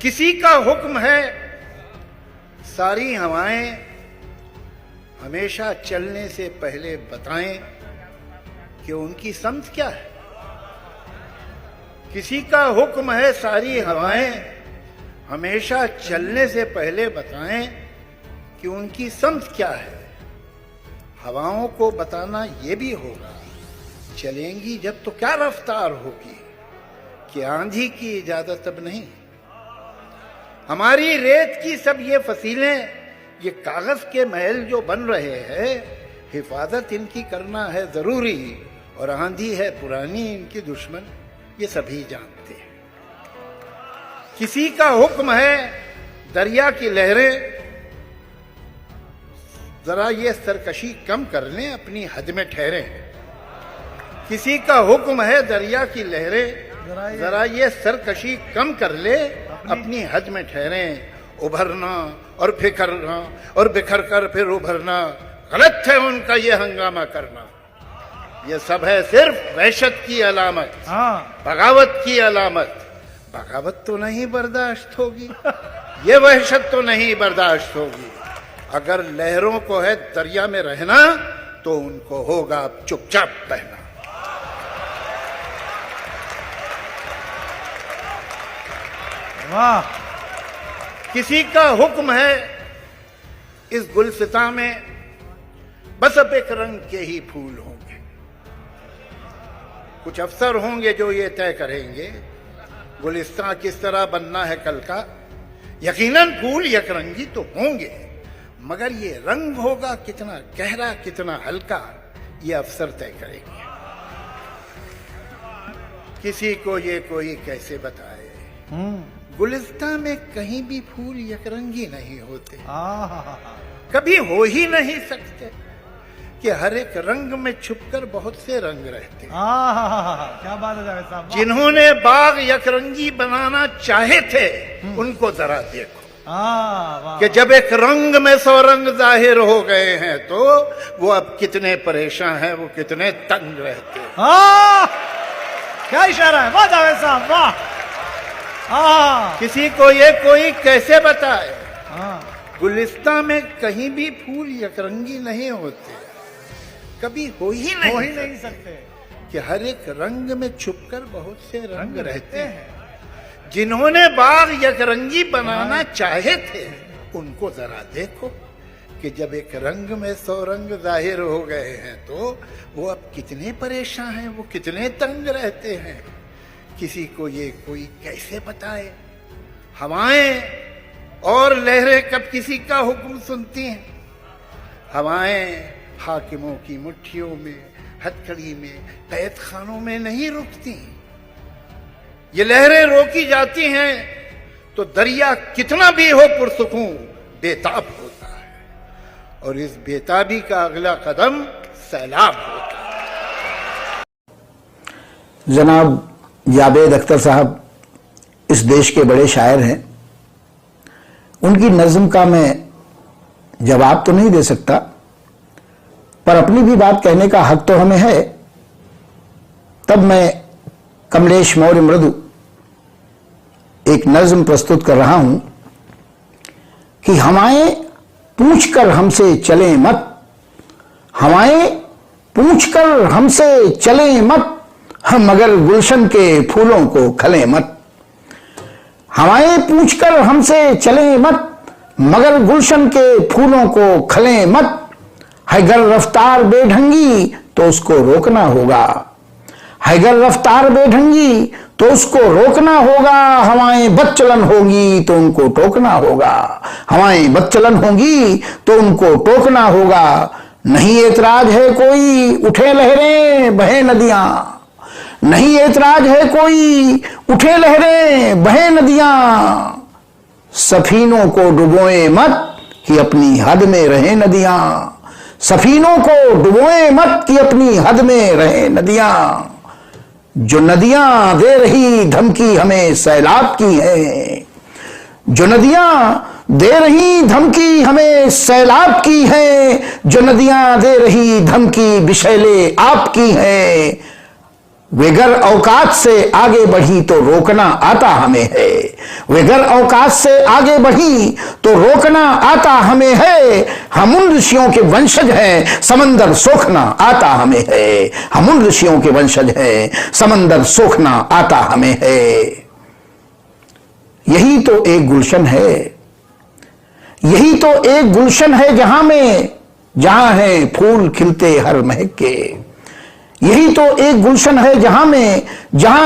किसी का हुक्म है सारी हवाएं हमेशा चलने से पहले बताएं कि उनकी समझ क्या है। किसी का हुक्म है सारी हवाएं हमेशा चलने से पहले बताएं कि उनकी समझ क्या है। हवाओं को बताना ये भी होगा चलेंगी जब तो क्या रफ्तार होगी कि आंधी की इजाजत अब नहीं। हमारी रेत की सब ये फसीलें, ये कागज के महल जो बन रहे हैं, हिफाजत इनकी करना है जरूरी। और आंधी है पुरानी इनकी दुश्मन, ये सभी जानते हैं। किसी का हुक्म है दरिया की लहरें जरा ये सरकशी कम कर लें, अपनी हद में ठहरे। किसी का हुक्म है दरिया की लहरें जरा ये सरकशी कम कर ले, अपनी हद में ठहरे। उभरना और फिकरना और बिखर कर फिर उभरना, गलत है उनका ये हंगामा करना। ये सब है सिर्फ वहशत की अलामत, बगावत की अलामत। बगावत तो नहीं बर्दाश्त होगी, ये वहशत तो नहीं बर्दाश्त होगी। अगर लहरों को है दरिया में रहना तो उनको होगा अब चुपचाप बहना। वाह। किसी का हुक्म है इस गुलसिता में बस अब एक रंग के ही फूल होंगे। कुछ अफसर होंगे जो ये तय करेंगे गुलिस्तां किस तरह बनना है कल का। यकीनन फूल यकरंगी तो होंगे, मगर ये रंग होगा कितना गहरा कितना हल्का, ये अफसर तय करेंगे। किसी को ये कोई कैसे बताए गुलिस्तां में कहीं भी फूल यकरंगी नहीं होते, कभी हो ही नहीं सकते कि हर एक रंग में छुपकर बहुत से रंग रहते। क्या बात है जावेद साहब। जिन्होंने बाग यकरंगी बनाना चाहे थे उनको जरा देखो कि जब एक रंग में 100 रंग जाहिर हो गए हैं तो वो अब कितने परेशान हैं, वो कितने तंग रहते हैं। क्या इशारा है, वाह जावेद साहब वाह। किसी को ये कोई कैसे बताए गुलिस्तां में कहीं भी फूल यकरंगी नहीं होते, कभी हो ही नहीं सकते कि हर एक रंग में छुपकर बहुत से रंग रहते हैं। जिन्होंने बाग यकरंगी बनाना चाहे थे उनको जरा देखो कि जब एक रंग में 100 रंग जाहिर हो गए हैं तो वो अब कितने परेशान हैं, वो कितने तंग रहते हैं। किसी को ये कोई कैसे बताए। हवाएं और लहरें कब किसी का हुक्म सुनती हैं। हवाएं हाकिमों की मुट्ठियों में, हथकड़ी में, कैद खानों में नहीं रुकती। ये लहरें रोकी जाती हैं तो दरिया कितना भी हो पुरसुकून बेताब होता है, और इस बेताबी का अगला कदम सैलाब होता है। जनाब जावेद अख्तर साहब इस देश के बड़े शायर हैं। उनकी नज्म का मैं जवाब तो नहीं दे सकता, पर अपनी भी बात कहने का हक तो हमें है। तब मैं कमलेश मौर्य मृदु एक नज्म प्रस्तुत कर रहा हूं कि हवाएं पूछकर हमसे चलें मत, हवाएं पूछकर हमसे चलें मत, हम मगर गुलशन के फूलों को खलें मत। हवाएं पूछकर हमसे चलें मत, मगर गुलशन के फूलों को खलें मत। है गर रफ्तार बेढंगी तो उसको रोकना होगा, है गर रफ्तार बेढंगी तो उसको रोकना होगा। हवाएं बदचलन होगी तो उनको टोकना होगा, हवाएं बदचलन होगी तो उनको टोकना होगा। नहीं एतराज है कोई उठे लहरें बहे नदियां, नहीं एतराज है कोई उठे लहरें बहे नदियां। सफीनों को डुबोए मत कि अपनी हद में रहे नदियां, सफीनों को डुबोए मत कि अपनी हद में रहे नदियां। जो नदियां दे रही धमकी हमें सैलाब की है, जो नदियां दे रही धमकी हमें सैलाब की है, जो नदियां दे रही धमकी बिशैले आपकी है। वेगर औकात से आगे बढ़ी तो रोकना आता हमें है, वेगर औकात से आगे बढ़ी तो रोकना आता हमें है। हम उन ऋषियों के वंशज हैं, समंदर सोखना आता हमें है। हम उन ऋषियों के वंशज हैं, समंदर सोखना आता हमें है। यही तो एक गुलशन है, यही तो एक गुलशन है जहां है फूल खिलते हर महक के। यही तो एक गुलशन है जहां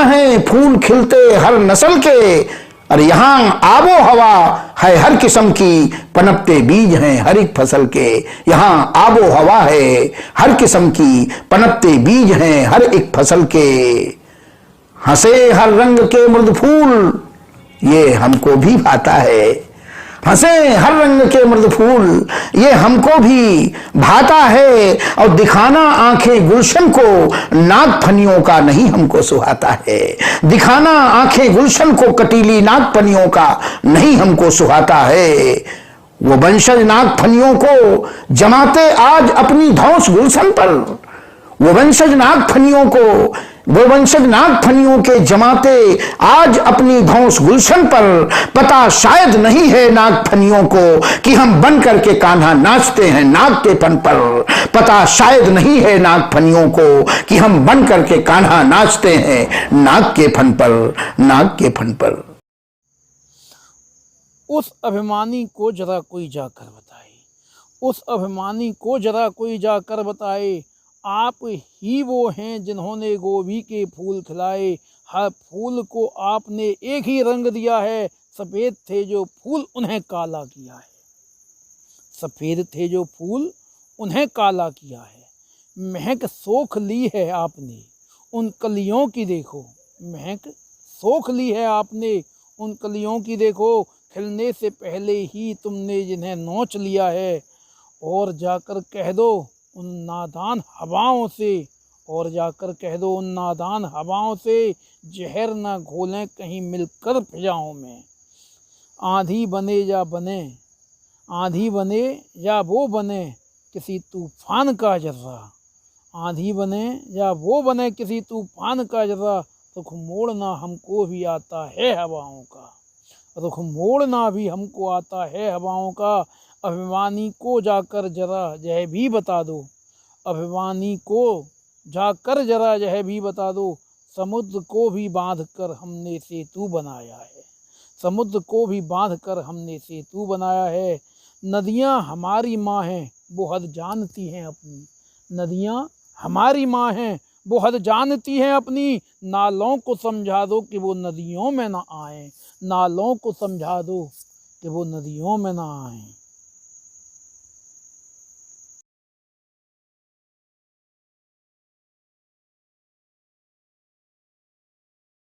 है फूल खिलते हर नस्ल के। और यहां आबो हवा है हर किस्म की, पनपते बीज हैं हर एक फसल के। यहां आबो हवा है हर किस्म की, पनपते बीज हैं हर एक फसल के। हंसे हर रंग के मृद फूल, ये हमको भी भाता है। हंसे हर रंग के मृद फूल, ये हमको भी भाता है। और दिखाना आंखें गुलशन को, नागफनियों का नहीं हमको सुहाता है। दिखाना आंखें गुलशन को, कटीली नागफनियों का नहीं हमको सुहाता है। वो वंशज नागफनियों को जमाते आज अपनी धौंस गुलशन पर। वो वंशज नागफनियों के जमाते आज अपनी धौंस गुलशन पर। पता शायद नहीं है नागफनियों को कि हम बन करके कान्हा नाचते हैं नाग के फन पर। पता शायद नहीं है नागफनियों को कि हम बन करके कान्हा नाचते हैं नाग के फन पर। उस अभिमानी को जरा कोई जाकर बताए, उस अभिमानी को जरा कोई जाकर बताए। आप ही वो हैं जिन्होंने गोभी के फूल खिलाए। हर फूल को आपने एक ही रंग दिया है, सफ़ेद थे जो फूल उन्हें काला किया है। सफ़ेद थे जो फूल उन्हें काला किया है। महक सोख ली है आपने उन कलियों की देखो, महक सोख ली है आपने उन कलियों की देखो। खिलने से पहले ही तुमने जिन्हें नोच लिया है। और जाकर कह दो उन नादान हवाओं से, और जाकर कह दो उन नादान हवाओं से, जहर न घोलें कहीं मिलकर फिजाओं में। आंधी बने या वो बने किसी तूफान का जर्रा। आंधी बने या वो बने किसी तूफान का जर्रा। रुख मोड़ना हमको भी आता है हवाओं का, रुख मोड़ना भी हमको आता है हवाओं का। अभिमानी को जाकर जरा यह भी बता दो, अभिमानी को जाकर जरा यह भी बता दो। समुद्र को भी बांध कर हमने सेतु बनाया है, समुद्र को भी बांध कर हमने सेतु बनाया है। नदियाँ हमारी माँ हैं वो हद जानती हैं अपनी, नदियाँ हमारी माँ हैं वो हद जानती हैं अपनी। नालों को समझा दो कि वो नदियों में ना आएं, नालों को समझा दो कि वो नदियों में ना आएं।